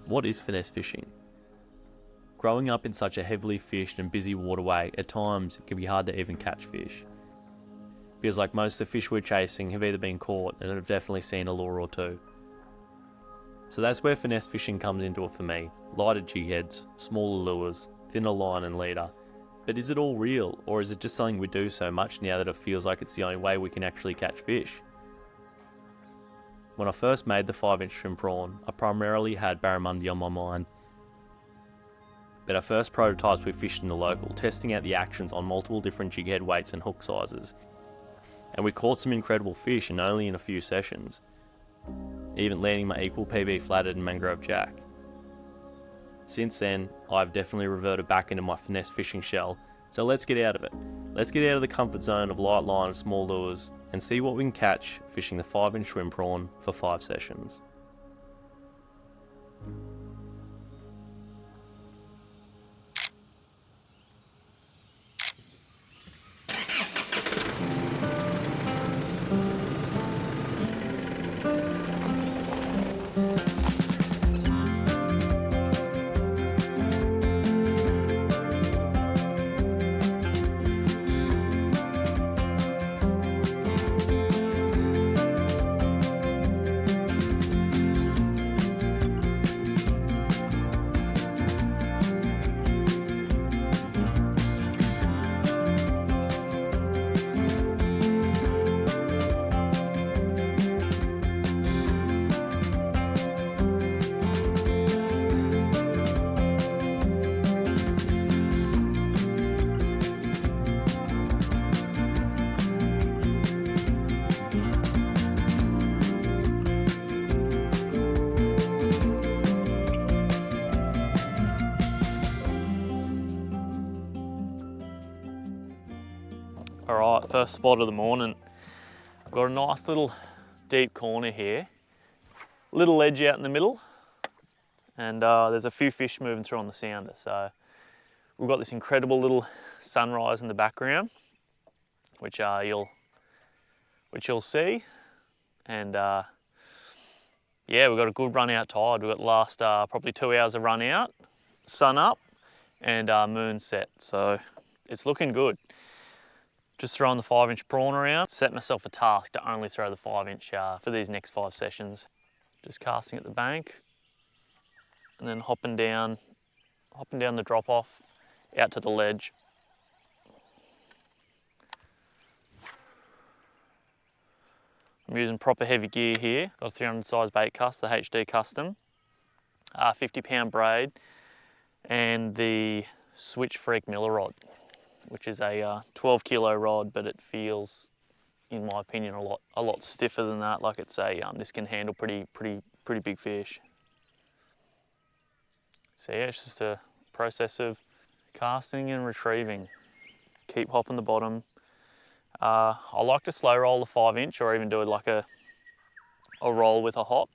What is finesse fishing? Growing up in such a heavily fished and busy waterway, at times it can be hard to even catch fish. Feels like most of the fish we're chasing have either been caught and have definitely seen a lure or two. So that's where finesse fishing comes into it for me. Lighter jig heads, smaller lures, thinner line and leader. But is it all real, or is it just something we do so much now that it feels like it's the only way we can actually catch fish? When I first made the 5-inch shrimp prawn, I primarily had barramundi on my mind. But our first prototypes we fished in the local, testing out the actions on multiple different jig head weights and hook sizes. And we caught some incredible fish and only in a few sessions, even landing my equal PB flathead and mangrove jack. Since then, I've definitely reverted back into my finesse fishing shell, so let's get out of it. Let's get out of the comfort zone of light line and small lures and see what we can catch fishing the 5-inch shrimp prawn for 5 sessions. Alright, first spot of the morning. I've got a nice little deep corner here. Little ledge out in the middle. And there's a few fish moving through on the sounder. So we've got this incredible little sunrise in the background, which you'll see. And yeah, we've got a good run out tide. We've got the last probably 2 hours of run out, sun up, and moon set. So it's looking good. Just throwing the 5-inch prawn around. Set myself a task to only throw the 5-inch for these next 5 sessions. Just casting at the bank and then hopping down the drop off out to the ledge. I'm using proper heavy gear here. Got a 300 size bait cast, the HD Custom, 50-pound braid, and the Switch Freak Miller rod, which is a 12 kilo rod, but it feels, in my opinion, a lot stiffer than that. Like it's this can handle pretty big fish. So yeah, it's just a process of casting and retrieving. Keep hopping the bottom. I like to slow roll the 5-inch or even do it like a roll with a hop,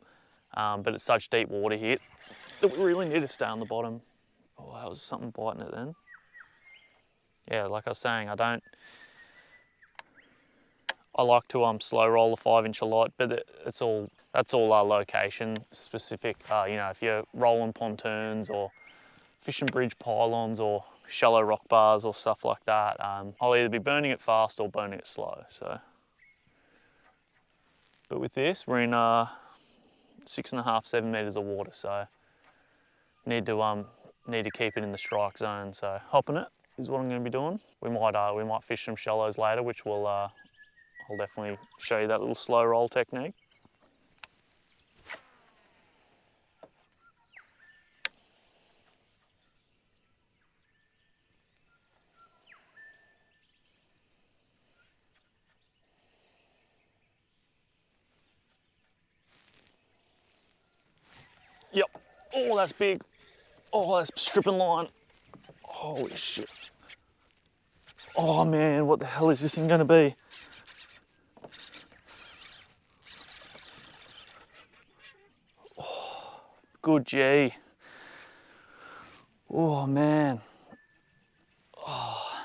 but it's such deep water here that we really need to stay on the bottom. Oh, that was something biting it then. Yeah, like I was saying, I like to slow roll the 5-inch a lot, but that's all location specific. You know, if you're rolling pontoons or fishing bridge pylons or shallow rock bars or stuff like that, I'll either be burning it fast or burning it slow. So, but with this, we're in 6.5, 7 meters of water, so need to keep it in the strike zone. So hopping it is what I'm going to be doing. We might fish some shallows later, which I'll definitely show you that little slow roll technique. Yep. Oh, that's big. Oh, that's stripping line. Holy shit. Oh man, what the hell is this thing gonna be? Oh, good G. Oh man. Oh.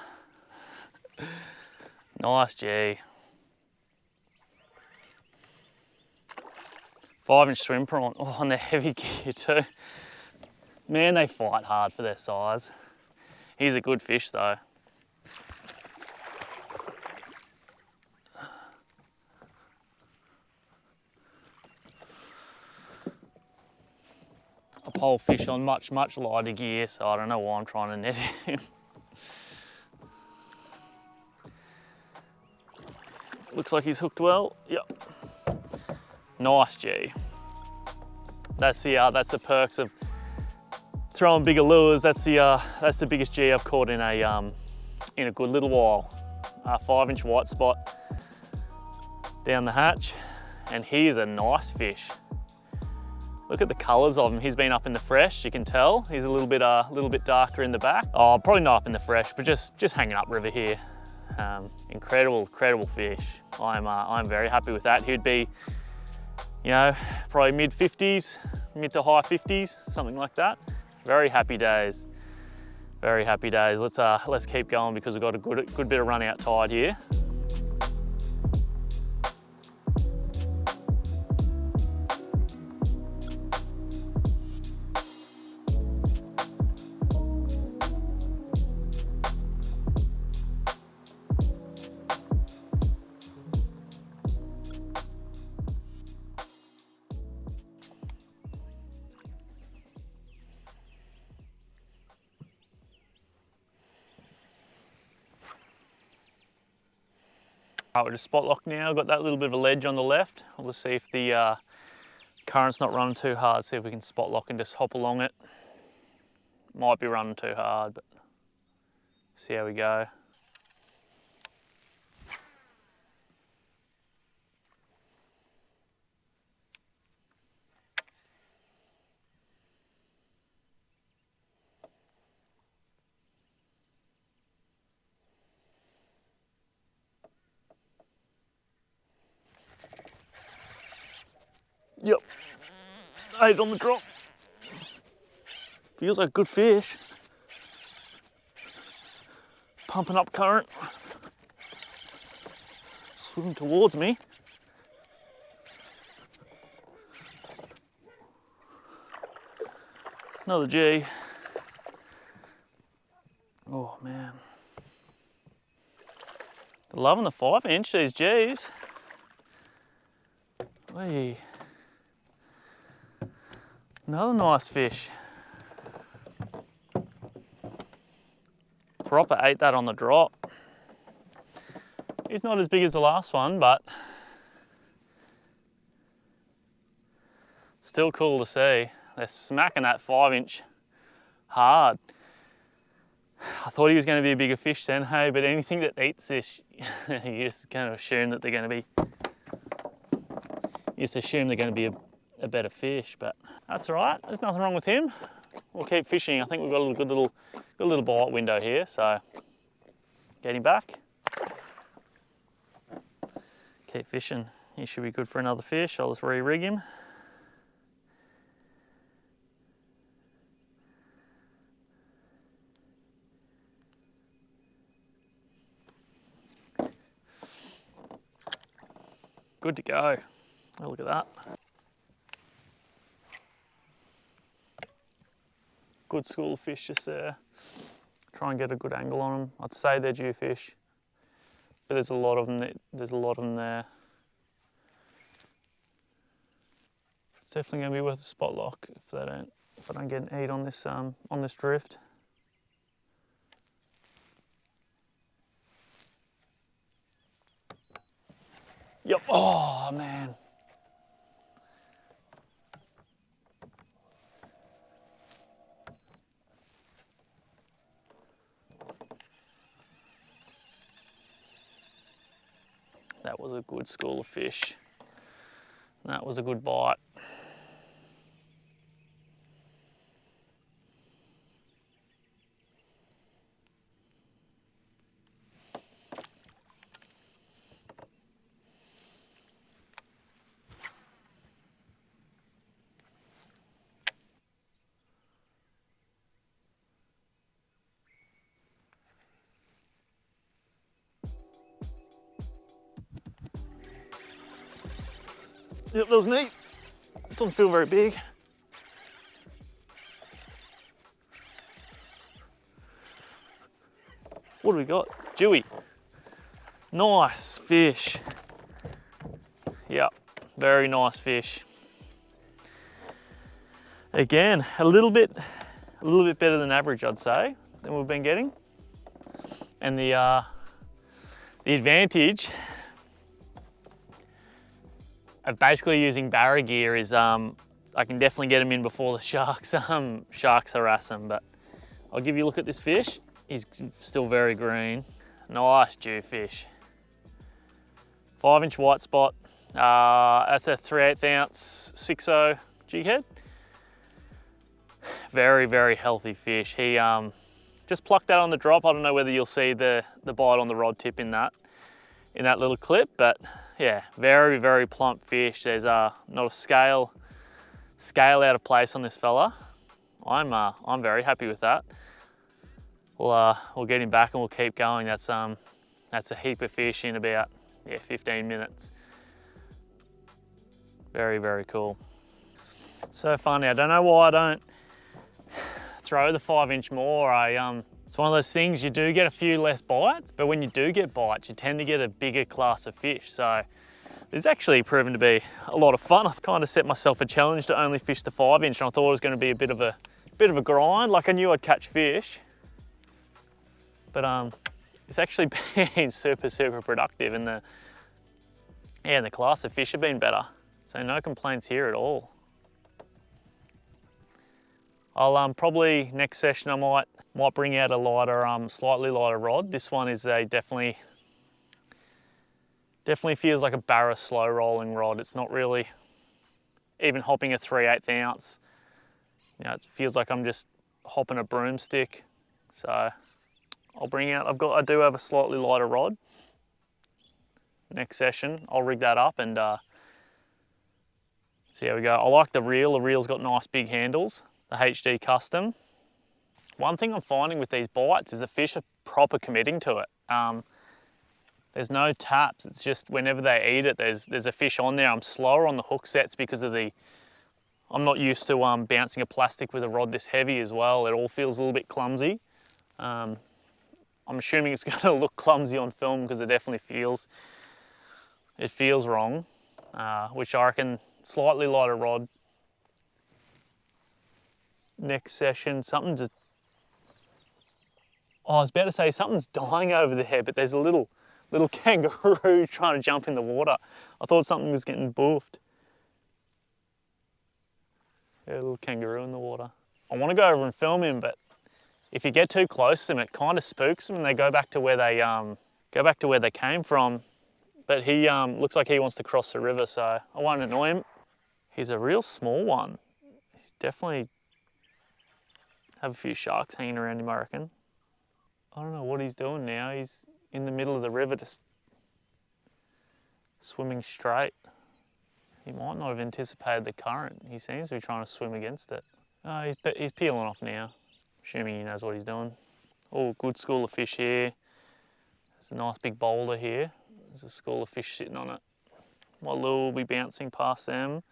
Nice G. 5-inch swim prawn. Oh, and they're heavy gear too. Man, they fight hard for their size. He's a good fish though. I pole fish on much lighter gear, so I don't know why I'm trying to net him. Looks like he's hooked well. Yep. Nice G. That's the perks of throwing bigger lures. That's the biggest G I've caught in a good little while. 5-inch white spot down the hatch, and he is a nice fish. Look at the colours of him. He's been up in the fresh, you can tell. He's a little bit darker in the back. Oh, probably not up in the fresh, but just hanging up river here. Incredible fish. I'm very happy with that. He'd be, you know, probably mid to high 50s, something like that. Very happy days. Very happy days. Let's keep going because we've got a good bit of run out tide here. Right, we're just spot locked now. Got that little bit of a ledge on the left. We'll just see if the current's not running too hard. See if we can spot lock and just hop along it. Might be running too hard, but see how we go. Yep, 8 on the drop. Feels like a good fish. Pumping up current. Swimming towards me. Another G. Oh man. They're loving the 5-inch, these G's. Hey. Another nice fish. Proper ate that on the drop. He's not as big as the last one, but still cool to see. They're smacking that 5-inch hard. I thought he was going to be a bigger fish then, hey, but anything that eats this, you just kind of assume that they're going to be, a better fish, but that's all right. There's nothing wrong with him. We'll keep fishing. I think we've got a good little bite window here, so get him back. Keep fishing. He should be good for another fish. I'll just re-rig him. Good to go. Oh, look at that. Good school of fish just there. Try and get a good angle on them. I'd say they're jewfish, but there's a lot of them. There's a lot of them there. It's definitely going to be worth a spot lock if I don't get an eat on this drift. Yep. Oh man. That was a good school of fish. That was a good bite. Yep, that was neat. It doesn't feel very big. What do we got? Jewy. Nice fish. Yep, very nice fish. Again, a little bit better than average, I'd say, than we've been getting. And the advantage of basically using barra gear is I can definitely get them in before the sharks harass them. But I'll give you a look at this fish. He's still very green. Nice jewfish. 5-inch white spot. That's a 3/8 ounce 6.0 jig head. Very, very healthy fish. He just plucked that on the drop. I don't know whether you'll see the bite on the rod tip in that little clip, but yeah, very, very plump fish. There's not a scale out of place on this fella. I'm very happy with that. We'll get him back and we'll keep going. That's a heap of fish in about 15 minutes. Very, very cool. So funny. I don't know why I don't throw the 5-inch more. It's one of those things, you do get a few less bites, but when you do get bites, you tend to get a bigger class of fish. So it's actually proven to be a lot of fun. I've kind of set myself a challenge to only fish the 5-inch, and I thought it was going to be a bit of a grind. Like, I knew I'd catch fish, but it's actually been super, super productive, and the class of fish have been better. So no complaints here at all. I'll probably next session I might bring out a lighter, slightly lighter rod. This one is a definitely feels like a barra slow rolling rod. It's not really even hopping a 3/8 ounce. You know, it feels like I'm just hopping a broomstick. So I'll bring out. I do have a slightly lighter rod. Next session I'll rig that up and see how we go. I like the reel. The reel's got nice big handles. The HD custom. One thing I'm finding with these bites is the fish are proper committing to it. There's no taps. It's just whenever they eat it, there's a fish on there. I'm slower on the hook sets because of I'm not used to bouncing a plastic with a rod this heavy as well. It all feels a little bit clumsy. I'm assuming it's going to look clumsy on film because it definitely feels wrong. Which I reckon slightly lighter rod. Next session, I was about to say something's dying over there, but there's a little kangaroo trying to jump in the water. I thought something was getting boofed. Yeah, a little kangaroo in the water. I want to go over and film him, but if you get too close to them, it kind of spooks them and they go back to where they came from. But he looks like he wants to cross the river, so I won't annoy him. He's a real small one. He's definitely have a few sharks hanging around him, I reckon. I don't know what he's doing now. He's in the middle of the river just swimming straight. He might not have anticipated the current. He seems to be trying to swim against it. He's peeling off now, assuming he knows what he's doing. Oh, good school of fish here. There's a nice big boulder here. There's a school of fish sitting on it. My lure will be bouncing past them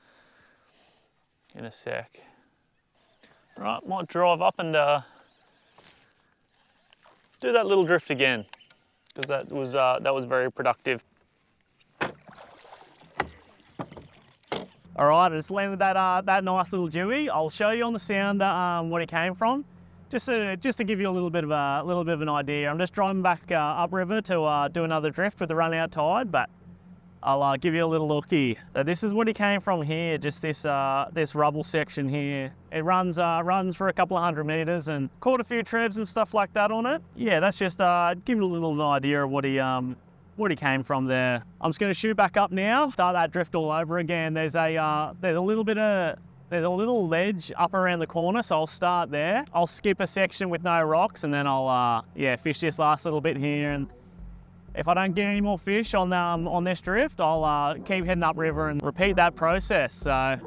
in a sec. Right, might drive up and do that little drift again because that was very productive. All right, I just landed that nice little jewy. I'll show you on the sound where he came from, just to give you a little bit of an idea. I'm just driving back upriver to do another drift with the run out tide, but I'll give you a little looky. So this is where he came from here, just this rubble section here. It runs for a couple of 100 meters and caught a few trebs and stuff like that on it. Yeah, that's just give you a little idea of what he came from there. I'm just going to shoot back up now, start that drift all over again. There's a little ledge up around the corner, so I'll start there. I'll skip a section with no rocks, and then I'll fish this last little bit here. And if I don't get any more fish on this drift, I'll keep heading upriver and repeat that process. So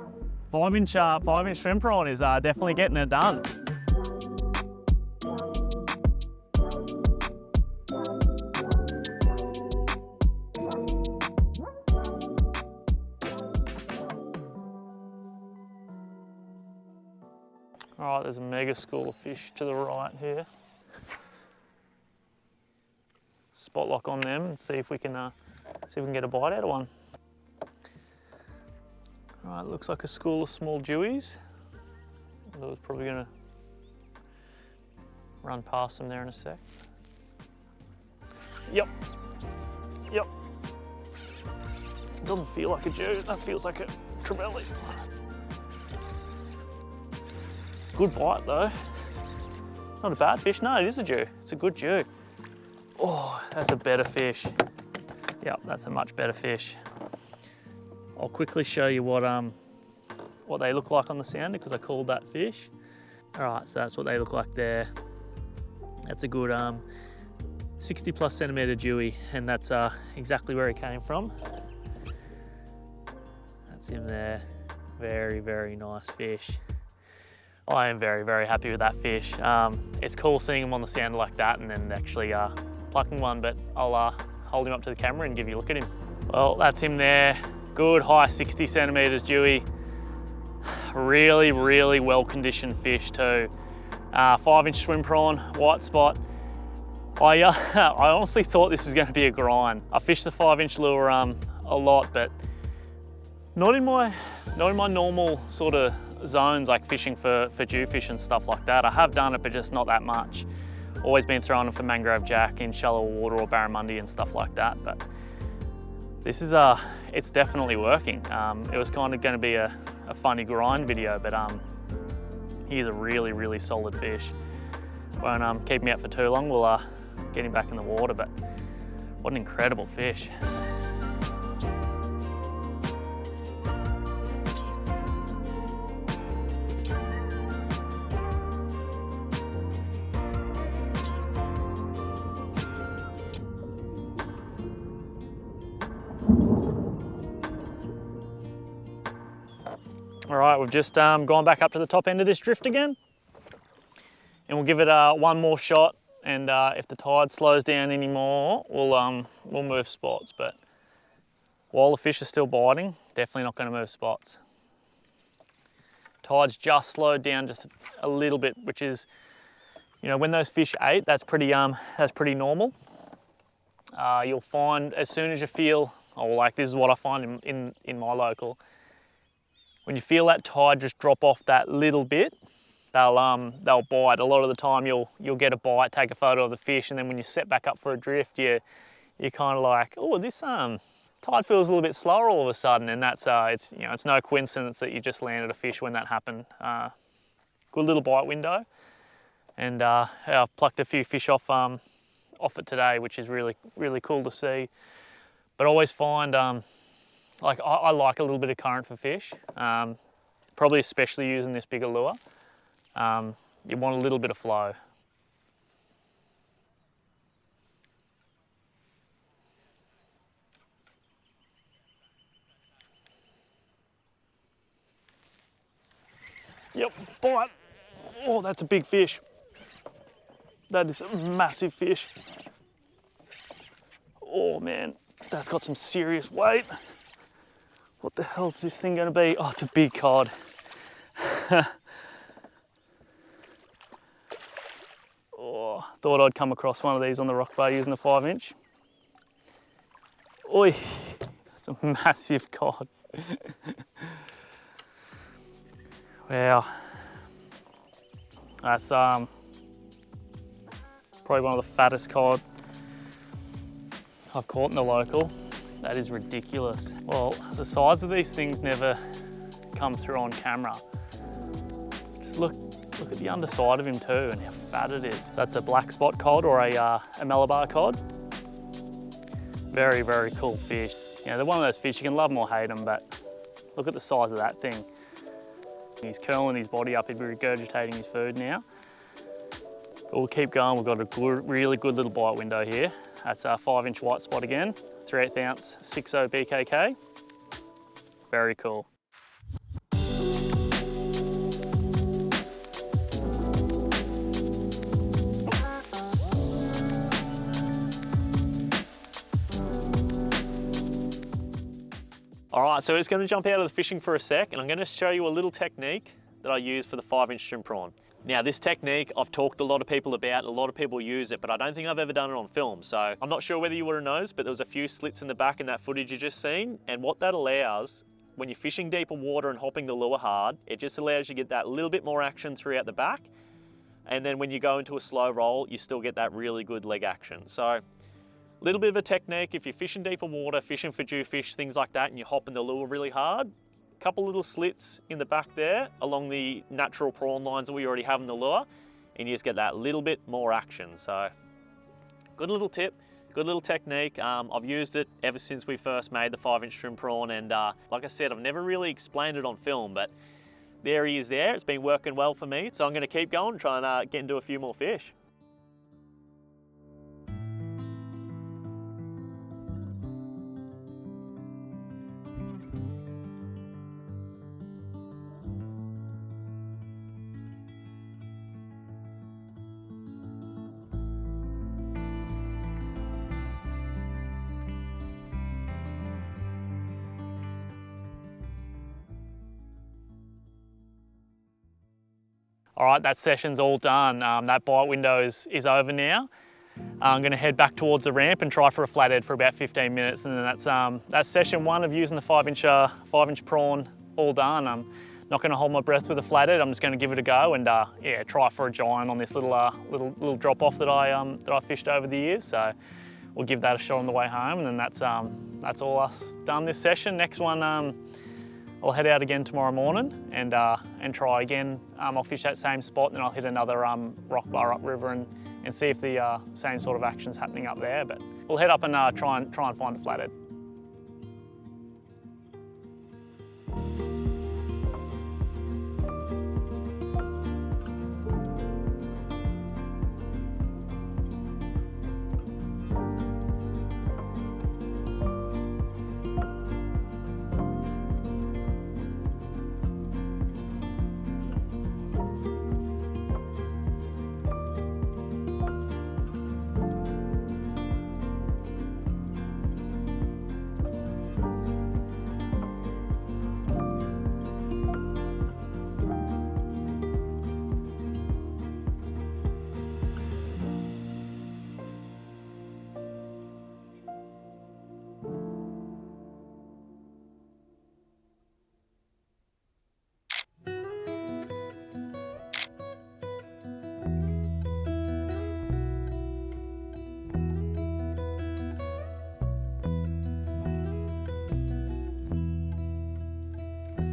5-inch swim prawn is definitely getting it done. All right, there's a mega school of fish to the right here. spot lock on them and see if we can get a bite out of one. All right, looks like a school of small jewies. Lou's probably gonna run past them there in a sec. Yep. Doesn't feel like a Jew, that feels like a trevally. Good bite though. Not a bad fish, no, it is a Jew. It's a good Jew. Oh, that's a better fish. Yep, that's a much better fish. I'll quickly show you what they look like on the sounder because I called that fish. All right, so that's what they look like there. That's a good 60 plus centimeter Jewy, and that's exactly where he came from. That's him there. Very, very nice fish. I am very, very happy with that fish. It's cool seeing him on the sounder like that and then actually plucking one, but I'll hold him up to the camera and give you a look at him. Well, that's him there. Good high 60 centimeters Jewy. Really, really well-conditioned fish too. 5-inch swim prawn, white spot. I honestly thought this was going to be a grind. I fished the 5-inch lure a lot, but not in my normal sort of zones, like fishing for jewfish and stuff like that. I have done it, but just not that much. Always been throwing them for mangrove jack in shallow water or barramundi and stuff like that. But this is it's definitely working. It was kind of going to be a funny grind video, but he's a really, really solid fish. Won't keep me out for too long. We'll get him back in the water, but what an incredible fish. All right, we've just gone back up to the top end of this drift again, and we'll give it one more shot. And if the tide slows down anymore, we'll move spots. But while the fish are still biting, definitely not going to move spots. Tide's just slowed down just a little bit, which is, you know, when those fish ate, that's pretty normal. You'll find as soon as you feel, or like this is what I find in my local, when you feel that tide just drop off that little bit, they'll bite. A lot of the time you'll get a bite, take a photo of the fish, and then when you set back up for a drift, you're kind of like, oh, this tide feels a little bit slower all of a sudden, and that's it's no coincidence that you just landed a fish when that happened. Good little bite window, and I've plucked a few fish off it today, which is really, really cool to see. But I always find like I like a little bit of current for fish, probably especially using this bigger lure. You want a little bit of flow. Yep, bite. Oh, that's a big fish. That is a massive fish. Oh man, that's got some serious weight. What the hell is this thing going to be? Oh, it's a big cod. Oh, thought I'd come across one of these on the rock bar using the 5-inch. Oi, that's a massive cod. Wow. That's probably one of the fattest cod I've caught in the local. That is ridiculous. Well, the size of these things never come through on camera. Just look at the underside of him too and how fat it is. That's a black spot cod or a Malabar cod. Very, very cool fish. You know, they're one of those fish, you can love them or hate them, but look at the size of that thing. He's curling his body up, he'd be regurgitating his food now. But we'll keep going, we've got a good, really good little bite window here. That's a 5-inch white spot again, 3/8 ounce 6.0 BKK. Very cool. All right, so we're just going to jump out of the fishing for a sec, and I'm going to show you a little technique that I use for the 5-inch shrimp prawn. Now this technique I've talked to a lot of people about, a lot of people use it, but I don't think I've ever done it on film. So I'm not sure whether you would have noticed, but there was a few slits in the back in that footage you just seen. And what that allows, when you're fishing deeper water and hopping the lure hard, it just allows you to get that little bit more action throughout the back. And then when you go into a slow roll, you still get that really good leg action. So a little bit of a technique, if you're fishing deeper water, fishing for jewfish, things like that, and you're hopping the lure really hard, couple little slits in the back there along the natural prawn lines that we already have in the lure, and you just get that little bit more action. So good little tip, good little technique. I've used it ever since we first made the 5-inch shrimp prawn, and like I said, I've never really explained it on film, but there he is there. It's been working well for me, so I'm going to keep going, try and get into a few more fish. All right, that session's all done. That bite window is over now. I'm gonna head back towards the ramp and try for a flathead for about 15 minutes, and then that's session 1 of using the 5-inch prawn all done. I'm not gonna hold my breath with a flathead. I'm just gonna give it a go and yeah, try for a giant on this little drop off that I fished over the years. So we'll give that a shot on the way home, and then that's all us done this session. Next one, I'll head out again tomorrow morning and try again. I'll fish that same spot, and then I'll hit another rock bar upriver and see if the same sort of action's happening up there. But we'll head up and try and find a flathead.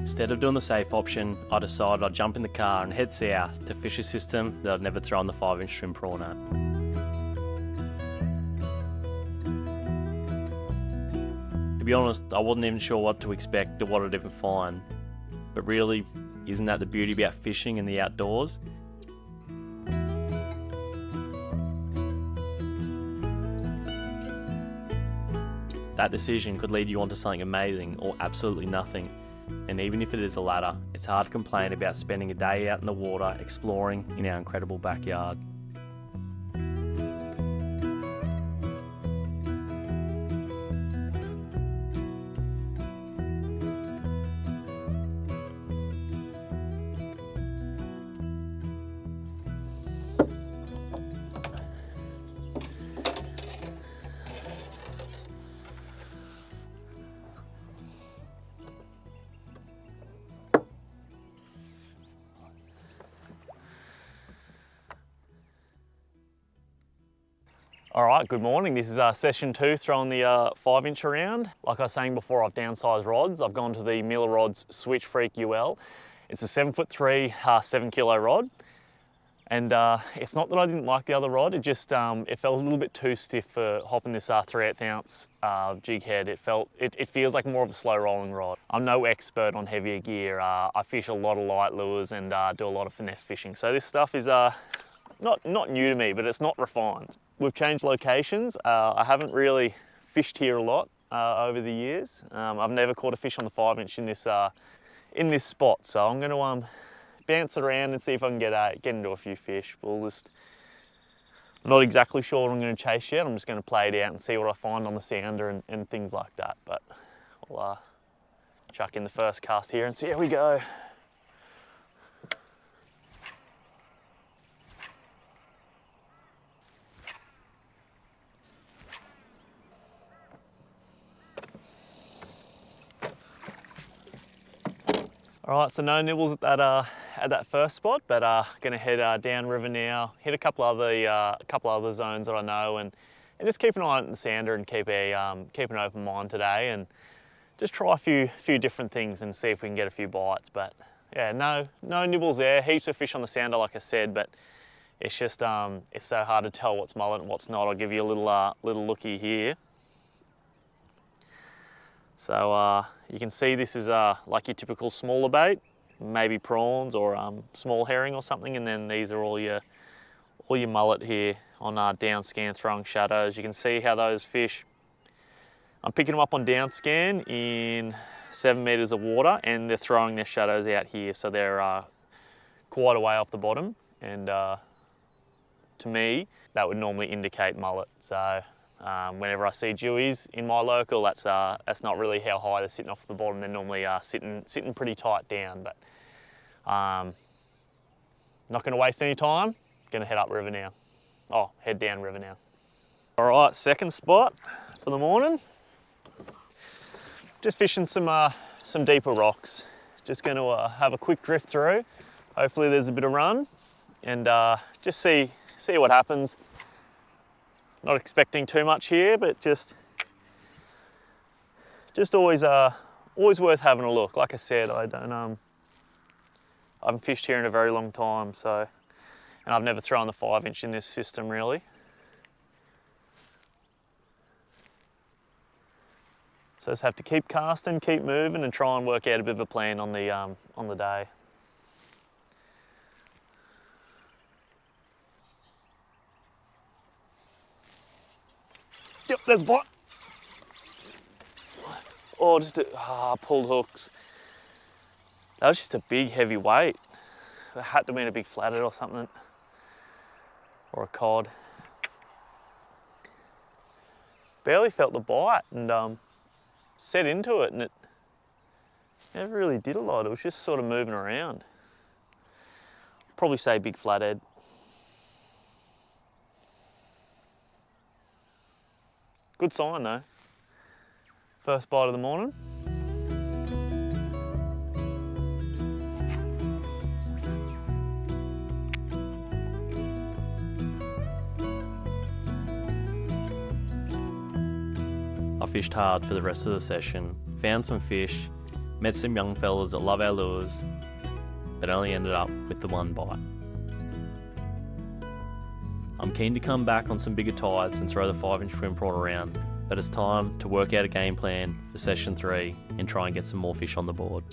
Instead of doing the safe option, I decided I'd jump in the car and head south to fish a system that I'd never thrown the 5-inch shrimp prawn at. To be honest, I wasn't even sure what to expect or what I'd even find. But really, isn't that the beauty about fishing in the outdoors? That decision could lead you onto something amazing or absolutely nothing. And even if it is the latter, it's hard to complain about spending a day out in the water exploring in our incredible backyard. All right, good morning. This is session 2, throwing the 5-inch around. Like I was saying before, I've downsized rods. I've gone to the Miller Rods Switch Freak UL. It's a 7'3", 7 kilo rod. And it's not that I didn't like the other rod, it just, it felt a little bit too stiff for hopping this 3/8 ounce jig head. It feels like more of a slow rolling rod. I'm no expert on heavier gear. I fish a lot of light lures and do a lot of finesse fishing. So this stuff is not new to me, but it's not refined. We've changed locations. I haven't really fished here a lot over the years. I've never caught a fish on the 5-inch in this spot. So I'm going to bounce it around and see if I can get into a few fish. I'm not exactly sure what I'm going to chase yet. I'm just going to play it out and see what I find on the sounder and things like that. But I'll chuck in the first cast here and see how we go. All right, so no nibbles at that first spot, but gonna head downriver now, hit a couple other zones that I know, and just keep an eye on the sounder and keep an open mind today, and just try a few different things and see if we can get a few bites. But yeah, no nibbles there. Heaps of fish on the sounder, like I said, but it's just it's so hard to tell what's mullet and what's not. I'll give you a little looky here. So you can see this is like your typical smaller bait, maybe prawns or small herring or something, and then these are all your mullet here on down scan throwing shadows. You can see how those fish, I'm picking them up on down scan in 7 meters of water, and they're throwing their shadows out here, so they're quite a way off the bottom, and to me that would normally indicate mullet. So whenever I see dewies in my local, that's not really how high they're sitting off the bottom. They're normally sitting pretty tight down. But not going to waste any time. Going to head up river now. Oh, head down river now. All right, second spot for the morning. Just fishing some deeper rocks. Just going to have a quick drift through. Hopefully there's a bit of run, and just see what happens. Not expecting too much here, but just always worth having a look. Like I said, I haven't fished here in a very long time, so, and I've never thrown the 5-inch in this system really. So just have to keep casting, keep moving, and try and work out a bit of a plan on the day. Yep, there's a bite. Oh, just pulled hooks. That was just a big heavy weight. It had to have been a big flathead or something, or a cod. Barely felt the bite, and set into it, and it never really did a lot. It was just sort of moving around. Probably say big flathead. Good sign though. First bite of the morning. I fished hard for the rest of the session, found some fish, met some young fellas that love our lures, but only ended up with the one bite. I'm keen to come back on some bigger tides and throw the 5-inch swim prawn around, but it's time to work out a game plan for session 3 and try and get some more fish on the board.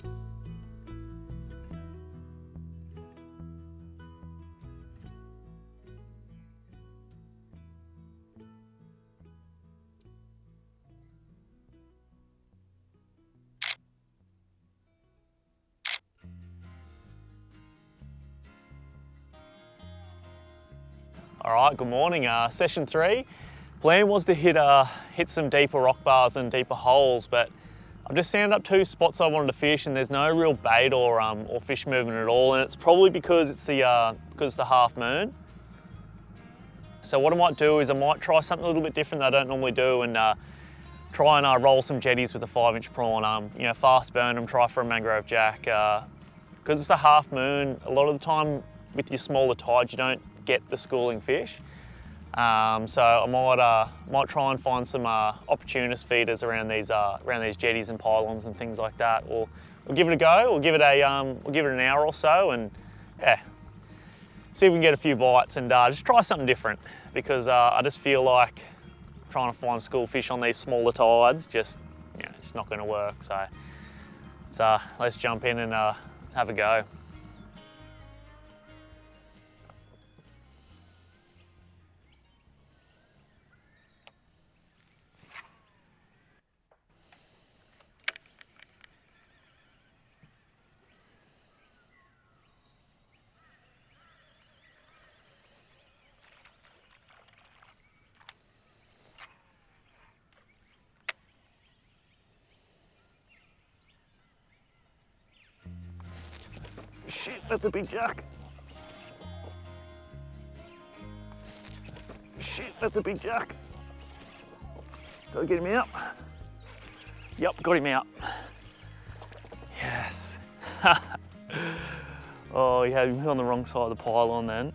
All right, good morning. Session 3. Plan was to hit some deeper rock bars and deeper holes, but I've just sounded up 2 spots I wanted to fish, and there's no real bait or fish movement at all, and it's probably because it's the half moon. So what I might do is I might try something a little bit different that I don't normally do, and try and roll some jetties with a 5-inch prawn. You know, fast burn them, try for a mangrove jack. Because it's the half moon, a lot of the time with your smaller tides, you don't get the schooling fish. So I might try and find some opportunist feeders around these jetties and pylons and things like that. We'll give it a go. We'll give it an hour or so, and yeah, see if we can get a few bites and just try something different, because I just feel like trying to find school fish on these smaller tides just, you know, it's not going to work. So let's jump in and have a go. Shit, that's a big jack. Shit, that's a big jack. Gotta get him out. Yep, got him out. Yes. Oh, he had me on the wrong side of the pylon then.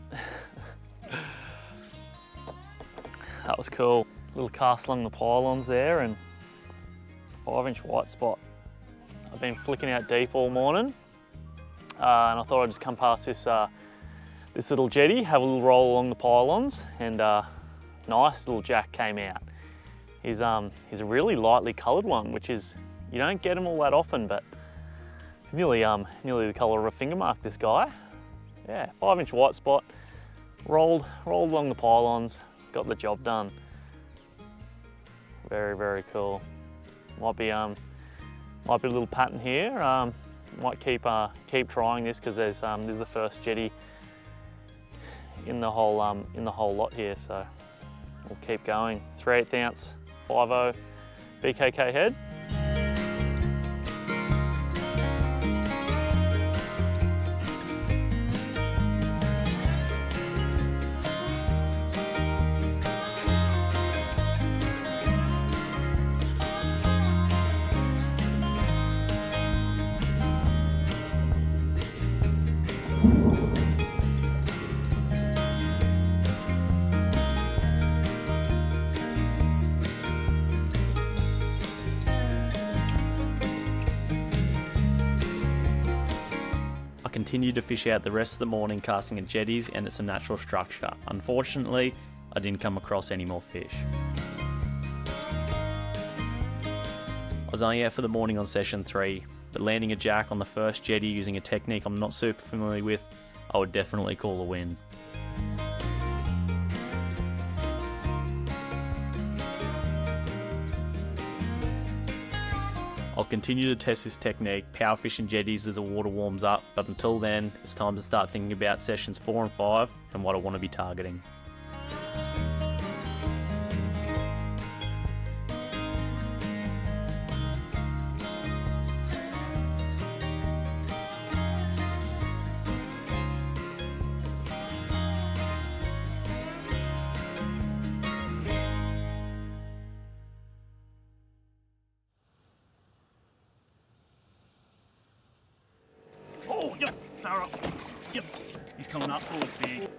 That was cool. Little cast along the pylons there and 5-inch white spot. I've been flicking out deep all morning and I thought I'd just come past this this little jetty, have a little roll along the pylons, and nice little jack came out. He's a really lightly coloured one, which is, you don't get them all that often, but he's nearly the colour of a finger mark, this guy. Yeah, 5-inch white spot, rolled along the pylons, got the job done. Very, very cool. Might be a little pattern here. Might keep trying this because this is the first jetty in the whole lot here. So we'll keep going. 3/8 ounce 5.0 BKK head. I continued to fish out the rest of the morning casting at jetties and it's a natural structure. Unfortunately, I didn't come across any more fish. I was only out for the morning on session 3, but landing a jack on the first jetty using a technique I'm not super familiar with, I would definitely call a win. I'll continue to test this technique, power fishing jetties as the water warms up, but until then, it's time to start thinking about sessions 4 and 5 and what I want to be targeting. Oh, yep, Sarah. Yep, he's coming up. Oh, it's big.